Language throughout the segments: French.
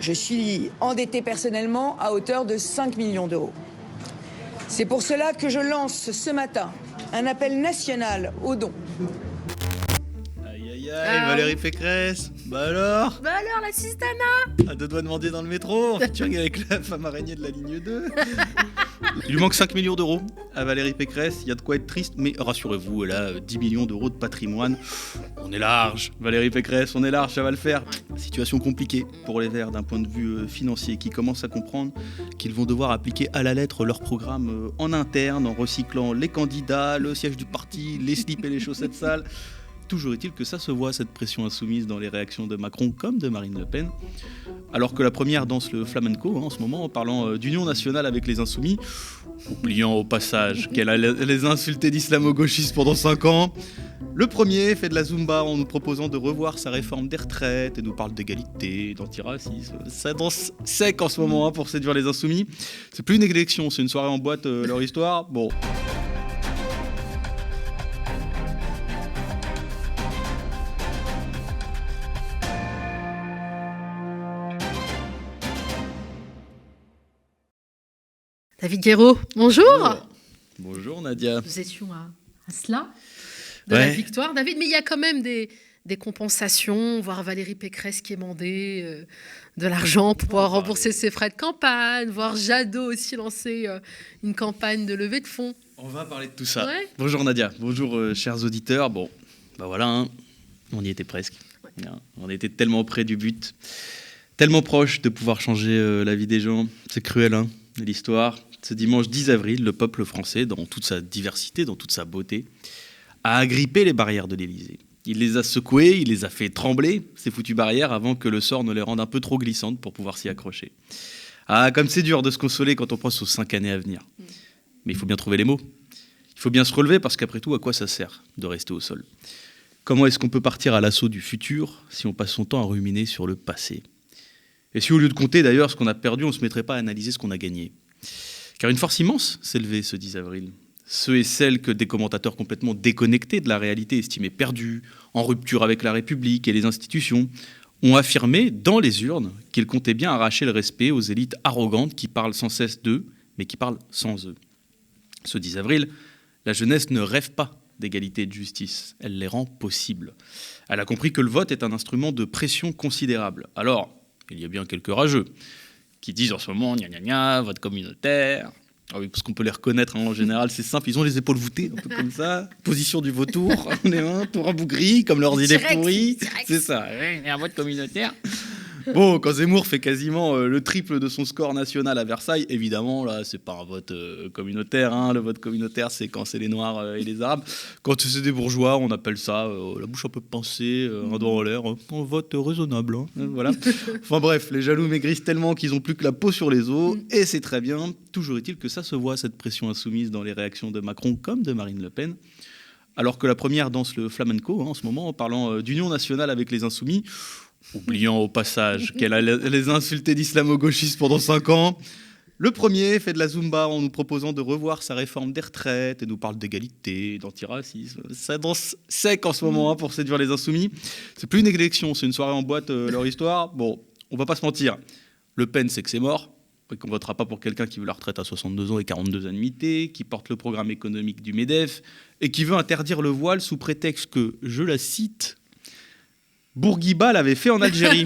Je suis endettée personnellement à hauteur de 5 millions d'euros. C'est pour cela que je lance ce matin un appel national aux dons. Aïe aïe aïe, Valérie Pécresse. Bah alors, l'assistana. à deux doigts de mendier dans le métro, en featuring avec la femme araignée de la ligne 2. Il lui manque 5 millions d'euros à Valérie Pécresse, il y a de quoi être triste, mais rassurez-vous, elle a 10 millions d'euros de patrimoine. On est large, Valérie Pécresse, on est large, ça va le faire. Situation compliquée pour les Verts d'un point de vue financier, qui commencent à comprendre qu'ils vont devoir appliquer à la lettre leur programme en interne, en recyclant les candidats, le siège du parti, les slips et les chaussettes sales. Toujours est-il que ça se voit, cette pression insoumise, dans les réactions de Macron comme de Marine Le Pen. Alors que la première danse le flamenco en ce moment, en parlant d'union nationale avec les insoumis, oubliant au passage qu'elle les a insultés d'islamo-gauchistes pendant 5 ans. Le premier fait de la zumba en nous proposant de revoir sa réforme des retraites et nous parle d'égalité, d'antiracisme. Ça danse sec en ce moment pour séduire les insoumis. C'est plus une élection, c'est une soirée en boîte, leur histoire. Bon. David Guéraud, bonjour. Bonjour Nadia. Nous étions à cela de la victoire, David, mais il y a quand même des compensations, voir Valérie Pécresse qui est mandée de l'argent pour pouvoir rembourser ses frais de campagne, voir Jadot aussi lancer une campagne de levée de fonds. On va parler de tout ça. Ouais. Bonjour Nadia, bonjour chers auditeurs. Bon, bah voilà, hein, on y était presque. Ouais. On était tellement près du but, tellement proche de pouvoir changer la vie des gens. C'est cruel, hein, l'histoire. Ce dimanche 10 avril, le peuple français, dans toute sa diversité, dans toute sa beauté, a agrippé les barrières de l'Élysée. Il les a secouées, il les a fait trembler, ces foutues barrières, avant que le sort ne les rende un peu trop glissantes pour pouvoir s'y accrocher. Ah, comme c'est dur de se consoler quand on pense aux 5 années à venir. Mais il faut bien trouver les mots. Il faut bien se relever, parce qu'après tout, à quoi ça sert de rester au sol ? Comment est-ce qu'on peut partir à l'assaut du futur si on passe son temps à ruminer sur le passé ? Et si au lieu de compter d'ailleurs ce qu'on a perdu, on ne se mettrait pas à analyser ce qu'on a gagné ? Car une force immense s'est levée ce 10 avril. Ceux et celles que des commentateurs complètement déconnectés de la réalité estimaient perdus, en rupture avec la République et les institutions, ont affirmé dans les urnes qu'ils comptaient bien arracher le respect aux élites arrogantes qui parlent sans cesse d'eux, mais qui parlent sans eux. Ce 10 avril, la jeunesse ne rêve pas d'égalité et de justice, elle les rend possibles. Elle a compris que le vote est un instrument de pression considérable. Alors, il y a bien quelques rageux qui disent en ce moment, gna gna gna, vote communautaire. Ah oui, parce qu'on peut les reconnaître, hein, en général, c'est simple, ils ont les épaules voûtées, un peu comme ça. Position du vautour, on est un tour bougri, comme leurs idées pourries. C'est ça, un vote communautaire. Bon, quand Zemmour fait quasiment le triple de son score national à Versailles, évidemment, là, c'est pas un vote communautaire. Hein. Le vote communautaire, c'est quand c'est les Noirs et les Arabes. Quand c'est des bourgeois, on appelle ça la bouche un peu pincée, un doigt en l'air, un vote raisonnable. Hein. Voilà. Enfin bref, les jaloux maigrissent tellement qu'ils ont plus que la peau sur les os, et c'est très bien. Toujours est-il que ça se voit, cette pression insoumise, dans les réactions de Macron comme de Marine Le Pen. Alors que la première danse le flamenco, hein, en ce moment, en parlant d'union nationale avec les insoumis, oubliant au passage qu'elle les a insultés d'islamo-gauchistes pendant 5 ans. Le premier fait de la zumba en nous proposant de revoir sa réforme des retraites et nous parle d'égalité, d'antiracisme. Ça danse sec en ce moment pour séduire les insoumis. C'est plus une élection, c'est une soirée en boîte, leur histoire. Bon, on va pas se mentir. Le Pen, c'est que c'est mort. Et qu'on votera pas pour quelqu'un qui veut la retraite à 62 ans et 42 annuités, qui porte le programme économique du MEDEF et qui veut interdire le voile sous prétexte que, je la cite, Bourguiba l'avait fait en Algérie.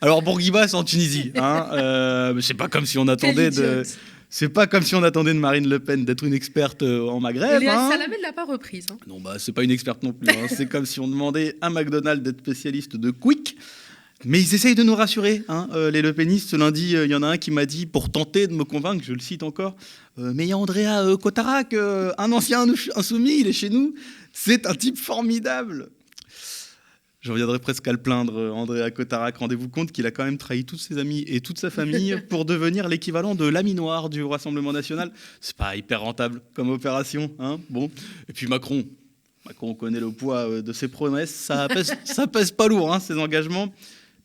Alors Bourguiba, c'est en Tunisie. Hein, c'est pas comme si on attendait de Marine Le Pen d'être une experte en Maghreb. Léa Salamé ne l'a pas reprise. Hein. Non, bah c'est pas une experte non plus. Hein. C'est comme si on demandait à McDonald's d'être spécialiste de Quick. Mais ils essayent de nous rassurer, hein, les Le Penistes. Ce lundi, il y en a un qui m'a dit, pour tenter de me convaincre, je le cite encore, mais il y a Andrea Cotarac, un ancien insoumis, il est chez nous. C'est un type formidable. Je reviendrai presque à le plaindre, Andrea Cotarac. Rendez-vous compte qu'il a quand même trahi tous ses amis et toute sa famille pour devenir l'équivalent de l'ami noir du Rassemblement national. C'est pas hyper rentable comme opération, hein. Bon. Et puis Macron, on connaît le poids de ses promesses. Ça pèse pas lourd, hein, ses engagements.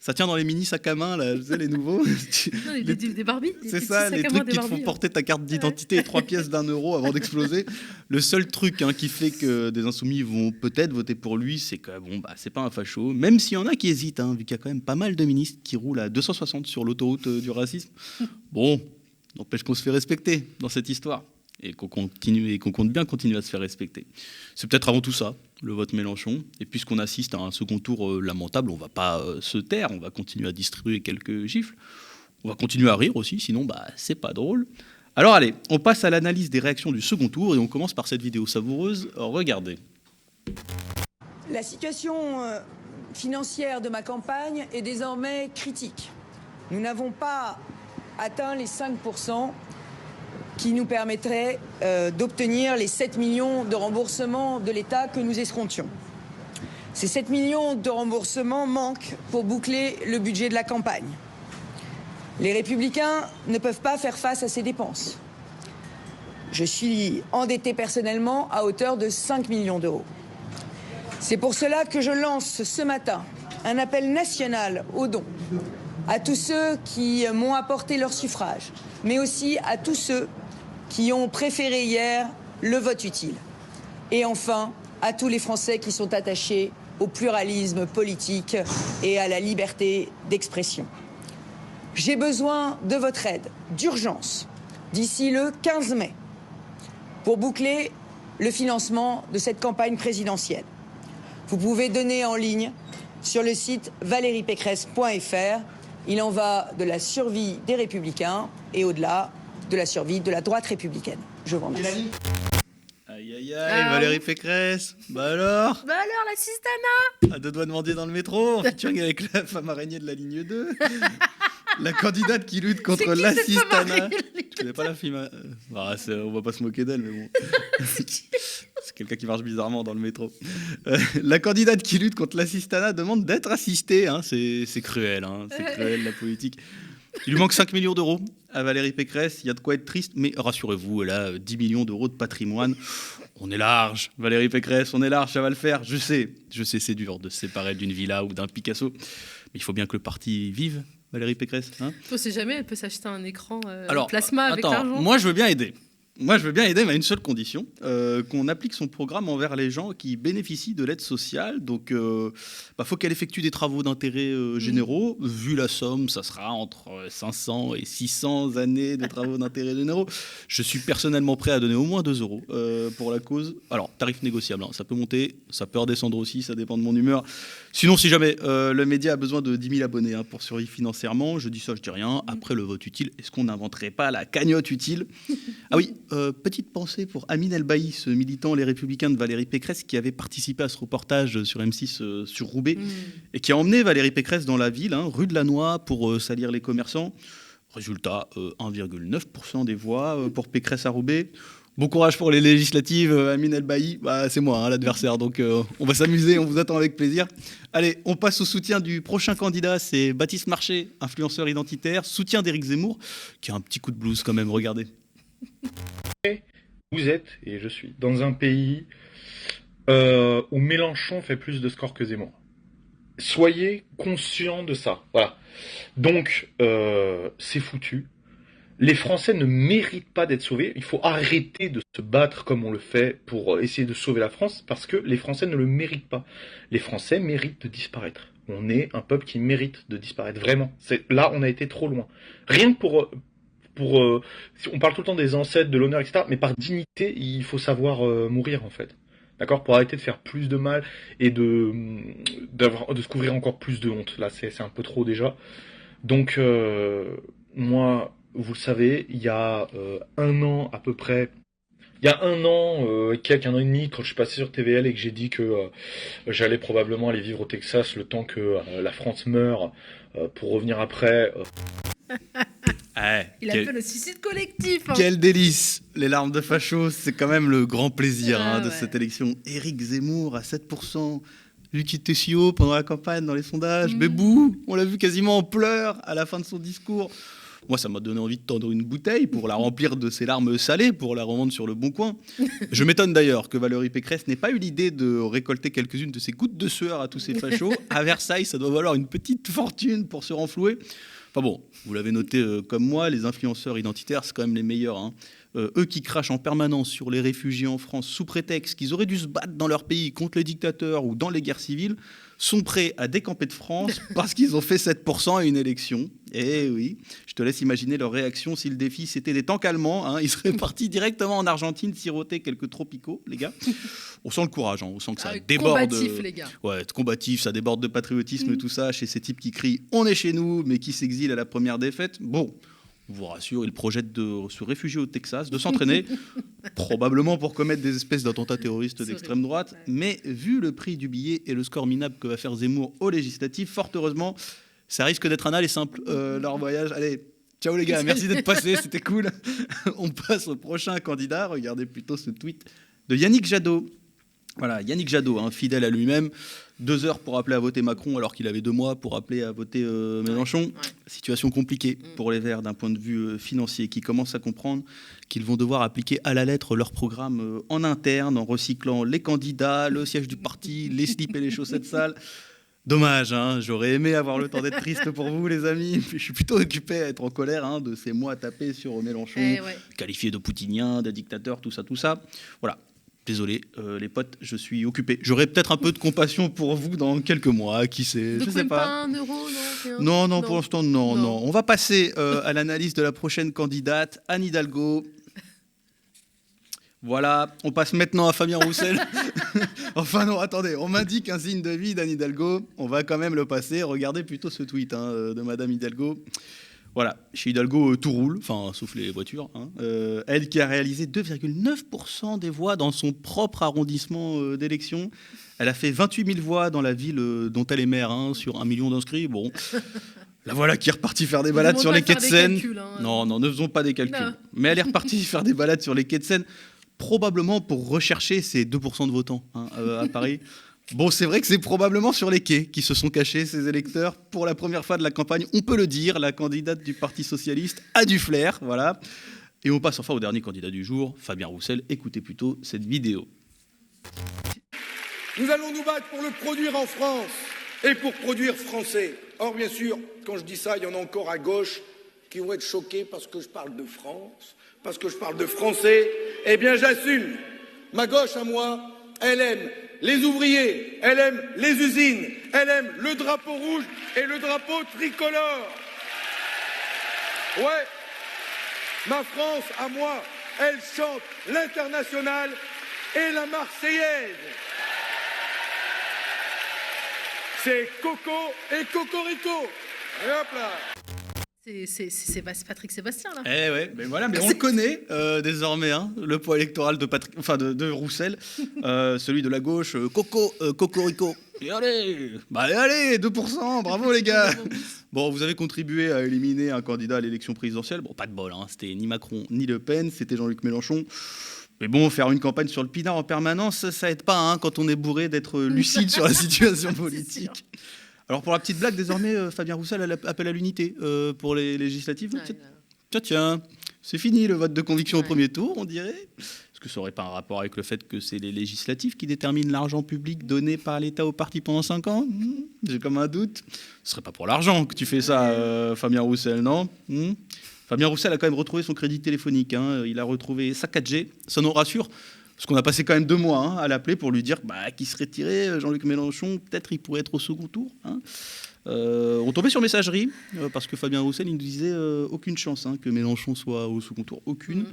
Ça tient dans les mini sacs à main, là, je sais, les nouveaux. Non, des Barbie. C'est ça, les trucs qui te font porter ta carte d'identité et 3 pièces d'1 € avant d'exploser. Le seul truc qui fait que des insoumis vont peut-être voter pour lui, c'est que bon, bah, c'est pas un facho, même s'il y en a qui hésitent, vu qu'il y a quand même pas mal de ministres qui roulent à 260 sur l'autoroute du racisme. Bon, n'empêche qu'on se fait respecter dans cette histoire et qu'on continue et qu'on compte bien continuer à se faire respecter. C'est peut-être avant tout ça, le vote Mélenchon. Et puisqu'on assiste à un second tour lamentable, on ne va pas se taire, on va continuer à distribuer quelques gifles. On va continuer à rire aussi, sinon c'est pas drôle. Alors allez, on passe à l'analyse des réactions du second tour et on commence par cette vidéo savoureuse. Regardez. La situation financière de ma campagne est désormais critique. Nous n'avons pas atteint les 5% qui nous permettraient d'obtenir les 7 millions de remboursements de l'État que nous escomptions. Ces 7 millions de remboursements manquent pour boucler le budget de la campagne. Les Républicains ne peuvent pas faire face à ces dépenses. Je suis endetté personnellement à hauteur de 5 millions d'euros. C'est pour cela que je lance ce matin un appel national aux dons à tous ceux qui m'ont apporté leur suffrage, mais aussi à tous ceux qui ont préféré hier le vote utile. Et enfin, à tous les Français qui sont attachés au pluralisme politique et à la liberté d'expression. J'ai besoin de votre aide d'urgence d'ici le 15 mai pour boucler le financement de cette campagne présidentielle. Vous pouvez donner en ligne sur le site valeriepécresse.fr. Il en va de la survie des Républicains et au-delà de la survie de la droite républicaine. Je vous remercie. Aïe aïe aïe, Valérie Pécresse. Bah alors, l'assistana. à 2 doigts de mendier dans le métro, en featuring avec la femme araignée de la ligne 2. La candidate qui lutte contre l'assistanat. Je connais pas la fille. On va pas se moquer d'elle, mais bon. C'est quelqu'un qui marche bizarrement dans le métro. La candidate qui lutte contre l'assistanat demande d'être assistée. C'est cruel, c'est cruel la politique. Il lui manque 5 millions d'euros à Valérie Pécresse. Il y a de quoi être triste, mais rassurez-vous, elle a 10 millions d'euros de patrimoine. On est large, Valérie Pécresse, on est large, ça va le faire. Je sais, c'est dur de se séparer d'une villa ou d'un Picasso, mais il faut bien que le parti vive. Valérie Pécresse. On ne sait jamais, elle peut s'acheter un écran plasma avec l'argent. Moi, je veux bien aider. Mais à une seule condition, qu'on applique son programme envers les gens qui bénéficient de l'aide sociale. Donc, faut qu'elle effectue des travaux d'intérêt généraux. Vu la somme, ça sera entre 500 et 600 années de travaux d'intérêt généraux. Je suis personnellement prêt à donner au moins 2 euros pour la cause. Alors, tarif négociable, ça peut monter, ça peut redescendre aussi, ça dépend de mon humeur. Sinon, si jamais le média a besoin de 10 000 abonnés pour survivre financièrement, je dis ça, je dis rien. Après le vote utile, est-ce qu'on n'inventerait pas la cagnotte utile ? Ah oui, petite pensée pour Amine El-Bailly, ce militant Les Républicains de Valérie Pécresse qui avait participé à ce reportage sur M6 sur Roubaix et qui a emmené Valérie Pécresse dans la ville, rue de la Noix, pour salir les commerçants. Résultat, 1,9% des voix pour Pécresse à Roubaix. Bon courage pour les législatives, Amine El-Bailly. C'est moi, l'adversaire, donc on va s'amuser, on vous attend avec plaisir. Allez, on passe au soutien du prochain candidat, c'est Baptiste Marché, influenceur identitaire, soutien d'Éric Zemmour, qui a un petit coup de blues quand même, regardez. Vous êtes, et je suis, dans un pays où Mélenchon fait plus de scores que Zemmour. Soyez conscients de ça. Voilà. Donc, c'est foutu. Les Français ne méritent pas d'être sauvés. Il faut arrêter de se battre comme on le fait pour essayer de sauver la France, parce que les Français ne le méritent pas. Les Français méritent de disparaître. On est un peuple qui mérite de disparaître, vraiment. Là, on a été trop loin. Rien que pour on parle tout le temps des ancêtres, de l'honneur, etc. Mais par dignité, il faut savoir mourir, en fait. D'accord ? Pour arrêter de faire plus de mal et de se couvrir encore plus de honte. Là, c'est un peu trop déjà. Donc, moi, vous le savez, il y a 1 an à peu près, il y a 1 an, quelques 1 an et demi, quand je suis passé sur TVL et que j'ai dit que j'allais probablement aller vivre au Texas le temps que la France meure pour revenir après. Il appelle au suicide collectif. Quel délice. Les larmes de facho, c'est quand même le grand plaisir de cette élection. Éric Zemmour à 7%. Lui qui était si haut pendant la campagne dans les sondages. Bébou, on l'a vu quasiment en pleurs à la fin de son discours. Moi, ça m'a donné envie de tendre une bouteille pour la remplir de ses larmes salées, pour la revendre sur le Bon Coin. Je m'étonne d'ailleurs que Valérie Pécresse n'ait pas eu l'idée de récolter quelques-unes de ses gouttes de sueur à tous ces fachos. À Versailles, ça doit valoir une petite fortune pour se renflouer. Enfin bon, vous l'avez noté comme moi, les influenceurs identitaires, c'est quand même les meilleurs, hein. Eux qui crachent en permanence sur les réfugiés en France sous prétexte qu'ils auraient dû se battre dans leur pays contre les dictateurs ou dans les guerres civiles, sont prêts à décamper de France parce qu'ils ont fait 7% à une élection. Eh oui, je te laisse imaginer leur réaction si le défi c'était des tanks allemands, hein. Ils seraient partis directement en Argentine siroter quelques tropicaux, les gars. On sent le courage, hein. On sent que ça déborde. Combatif, les gars. Ouais, combatif, ça déborde de patriotisme, tout ça, chez ces types qui crient « on est chez nous », mais qui s'exilent à la première défaite. Bon, je vous rassure, ils projettent de se réfugier au Texas, de s'entraîner, probablement pour commettre des espèces d'attentats terroristes d'extrême droite. Ouais. Mais vu le prix du billet et le score minable que va faire Zemmour aux législatives, fort heureusement, ça risque d'être un aller simple, leur voyage. Allez, ciao les gars, merci d'être passés, c'était cool. On passe au prochain candidat. Regardez plutôt ce tweet de Yannick Jadot. Voilà, Yannick Jadot, hein, fidèle à lui-même, 2 heures pour appeler à voter Macron alors qu'il avait 2 mois pour appeler à voter Mélenchon. Ouais. Situation compliquée pour les Verts d'un point de vue financier, qui commencent à comprendre qu'ils vont devoir appliquer à la lettre leur programme en interne, en recyclant les candidats, le siège du parti, les slips et les chaussettes sales. Dommage, hein, j'aurais aimé avoir le temps d'être triste pour vous, les amis. Puis je suis plutôt occupé à être en colère, hein, de ces mois tapés sur Mélenchon, qualifié de poutinien, de dictateur, tout ça. Voilà. Désolé, les potes, je suis occupé. J'aurai peut-être un peu de compassion pour vous dans quelques mois, qui sait. Donc je sais pas. 1 euro, non, non, pour l'instant, non. On va passer à l'analyse de la prochaine candidate, Anne Hidalgo. Voilà, on passe maintenant à Fabien Roussel. Enfin non, attendez, on m'indique un signe de vie d'Anne Hidalgo. On va quand même le passer. Regardez plutôt ce tweet de Madame Hidalgo. Voilà, chez Hidalgo, tout roule, enfin, sauf les voitures. Hein. Elle qui a réalisé 2,9% des voix dans son propre arrondissement d'élection. Elle a fait 28 000 voix dans la ville dont elle est maire, hein, sur 1 million d'inscrits. Bon, la voilà qui est repartie faire des balades sur les quais de Seine. Non, ne faisons pas des calculs. Non. Mais elle est repartie faire des balades sur les quais de Seine, probablement pour rechercher ces 2% de votants à Paris. Bon, c'est vrai que c'est probablement sur les quais qui se sont cachés ces électeurs. Pour la première fois de la campagne, on peut le dire, la candidate du Parti Socialiste a du flair, voilà. Et on passe enfin au dernier candidat du jour, Fabien Roussel. Écoutez plutôt cette vidéo. Nous allons nous battre pour le produire en France et pour produire français. Or, bien sûr, quand je dis ça, il y en a encore à gauche qui vont être choqués parce que je parle de France, parce que je parle de français. Eh bien, j'assume. Ma gauche, à moi, elle aime les ouvriers, elle aime les usines, elle aime le drapeau rouge et le drapeau tricolore. Ouais, ma France, à moi, elle chante l'Internationale et la Marseillaise. C'est Coco et Cocorico. Et hop là. C'est Patrick Sébastien, là. Eh ouais, mais voilà, mais on le connaît désormais, hein, le poids électoral de Roussel, celui de la gauche, Cocorico. Et allez, allez, 2%, bravo les gars. Bon, vous avez contribué à éliminer un candidat à l'élection présidentielle. Bon, pas de bol, hein, c'était ni Macron ni Le Pen, c'était Jean-Luc Mélenchon. Mais bon, faire une campagne sur le pinard en permanence, ça aide pas, hein, quand on est bourré d'être lucide sur la situation politique. Alors pour la petite blague, désormais, Fabien Roussel appelle à l'unité pour les législatives. Tiens, c'est fini le vote de conviction au premier tour, on dirait. Est-ce que ça n'aurait pas un rapport avec le fait que c'est les législatives qui déterminent l'argent public donné par l'État aux partis pendant 5 ans ? J'ai comme un doute. Ce serait pas pour l'argent que tu fais ça, Fabien Roussel, non ? Fabien Roussel a quand même retrouvé son crédit téléphonique. Hein. Il a retrouvé sa 4G. Ça nous rassure. Parce qu'on a passé quand même 2 mois à l'appeler pour lui dire qu'il serait tiré, Jean-Luc Mélenchon, peut-être il pourrait être au second tour. Hein. On tombait sur messagerie, parce que Fabien Roussel, il nous disait aucune chance que Mélenchon soit au second tour, aucune.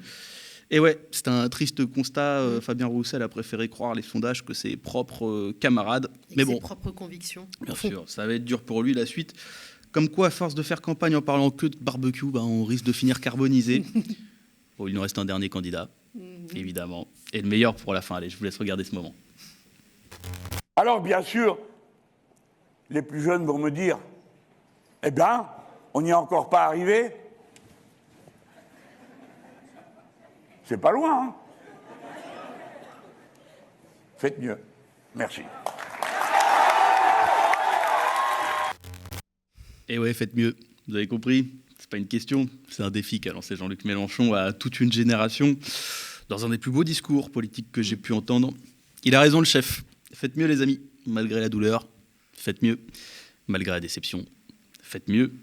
Et ouais, c'est un triste constat. Fabien Roussel a préféré croire les sondages que ses propres camarades. Mais bon, ses propres convictions. Bien sûr, ça va être dur pour lui la suite. Comme quoi, à force de faire campagne en parlant que de barbecue, on risque de finir carbonisé. Bon, il nous reste un dernier candidat, évidemment. Et le meilleur pour la fin. Allez, je vous laisse regarder ce moment. Alors, bien sûr, les plus jeunes vont me dire « Eh bien, on n'y est encore pas arrivé ?» C'est pas loin, hein. Faites mieux. Merci. Et ouais, faites mieux. Vous avez compris ? c'est pas une question, c'est un défi qu'a lancé Jean-Luc Mélenchon à toute une génération dans un des plus beaux discours politiques que j'ai pu entendre. Il a raison, le chef. Faites mieux, les amis, malgré la douleur. Faites mieux, malgré la déception. Faites mieux,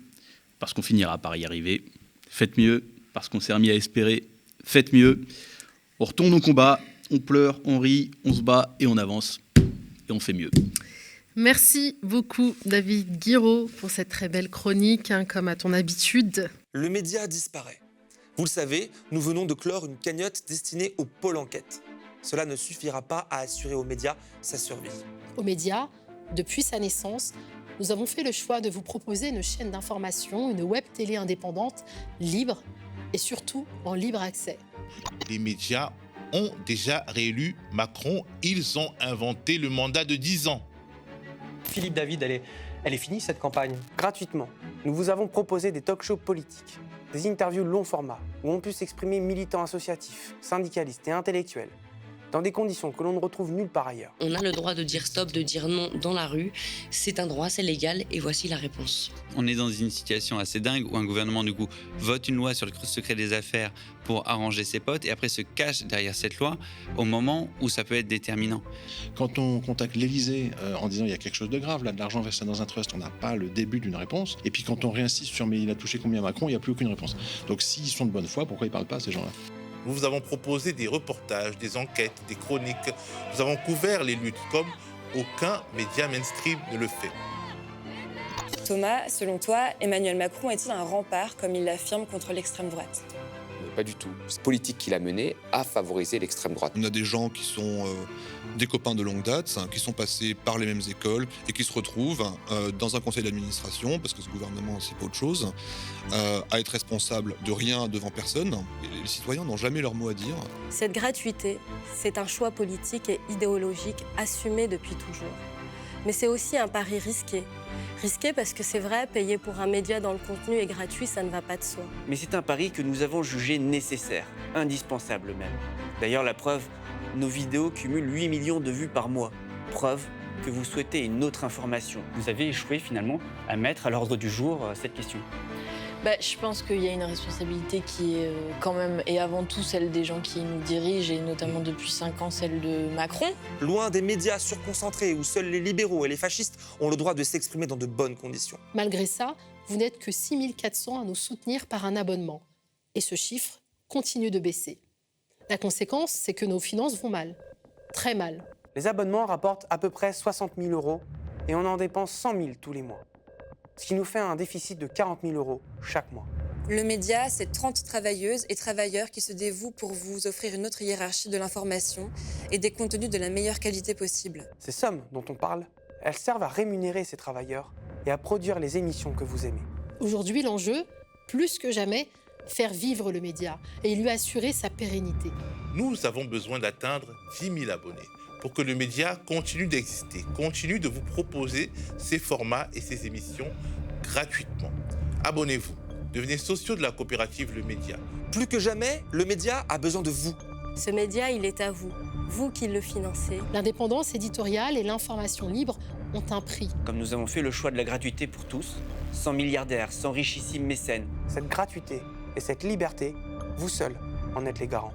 parce qu'on finira par y arriver. Faites mieux, parce qu'on s'est remis à espérer. Faites mieux. On retourne au combat, on pleure, on rit, on se bat et on avance. Et on fait mieux. Merci beaucoup, David Guiraud, pour cette très belle chronique, comme à ton habitude. Le média disparaît. Vous le savez, nous venons de clore une cagnotte destinée au pôle enquête. Cela ne suffira pas à assurer aux médias sa survie. Aux médias, depuis sa naissance, nous avons fait le choix de vous proposer une chaîne d'information, une web télé indépendante, libre et surtout en libre accès. Les médias ont déjà réélu Macron. Ils ont inventé le mandat de 10 ans. Philippe David, elle est finie cette campagne. Gratuitement, nous vous avons proposé des talk-shows politiques, des interviews long format où ont pu s'exprimer militants associatifs, syndicalistes et intellectuels, dans des conditions que l'on ne retrouve nulle part ailleurs. On a le droit de dire stop, de dire non dans la rue. C'est un droit, c'est légal et voici la réponse. On est dans une situation assez dingue où un gouvernement du coup vote une loi sur le secret des affaires pour arranger ses potes et après se cache derrière cette loi au moment où ça peut être déterminant. Quand on contacte l'Élysée en disant il y a quelque chose de grave, là de l'argent versé dans un trust, on n'a pas le début d'une réponse. Et puis quand on réinsiste sur mais il a touché combien Macron, il n'y a plus aucune réponse. Donc s'ils sont de bonne foi, pourquoi ils ne parlent pas ces gens-là ? Nous vous avons proposé des reportages, des enquêtes, des chroniques. Nous avons couvert les luttes comme aucun média mainstream ne le fait. Thomas, selon toi, Emmanuel Macron est-il un rempart, comme il l'affirme, contre l'extrême droite ? Pas du tout. Cette politique qu'il a menée a favorisé l'extrême droite. On a des gens qui sont des copains de longue date, qui sont passés par les mêmes écoles et qui se retrouvent dans un conseil d'administration, parce que ce gouvernement, c'est pas autre chose, à être responsable de rien devant personne. Et les citoyens n'ont jamais leur mot à dire. Cette gratuité, c'est un choix politique et idéologique assumé depuis toujours. Mais c'est aussi un pari risqué. Risqué parce que c'est vrai, payer pour un média dont le contenu est gratuit, ça ne va pas de soi. Mais c'est un pari que nous avons jugé nécessaire, indispensable même. D'ailleurs, la preuve, nos vidéos cumulent 8 millions de vues par mois. Preuve que vous souhaitez une autre information. Vous avez échoué finalement à mettre à l'ordre du jour cette question. Je pense qu'il y a une responsabilité qui est quand même, et avant tout celle des gens qui nous dirigent, et notamment depuis 5 ans celle de Macron. Loin des médias surconcentrés où seuls les libéraux et les fascistes ont le droit de s'exprimer dans de bonnes conditions. Malgré ça, vous n'êtes que 6 400 à nous soutenir par un abonnement. Et ce chiffre continue de baisser. La conséquence, c'est que nos finances vont mal. Très mal. Les abonnements rapportent à peu près 60 000 € et on en dépense 100 000 tous les mois. Ce qui nous fait un déficit de 40 000 € chaque mois. Le média, c'est 30 travailleuses et travailleurs qui se dévouent pour vous offrir une autre hiérarchie de l'information et des contenus de la meilleure qualité possible. Ces sommes dont on parle, elles servent à rémunérer ces travailleurs et à produire les émissions que vous aimez. Aujourd'hui, l'enjeu, plus que jamais, faire vivre le média et lui assurer sa pérennité. Nous avons besoin d'atteindre 10 000 abonnés pour que le média continue d'exister, continue de vous proposer ses formats et ses émissions gratuitement. Abonnez-vous, devenez sociaux de la coopérative Le Média. Plus que jamais, le média a besoin de vous. Ce média, il est à vous, vous qui le financez. L'indépendance éditoriale et l'information libre ont un prix. Comme nous avons fait le choix de la gratuité pour tous, sans milliardaires, sans richissimes mécènes. Cette gratuité et cette liberté, vous seuls en êtes les garants.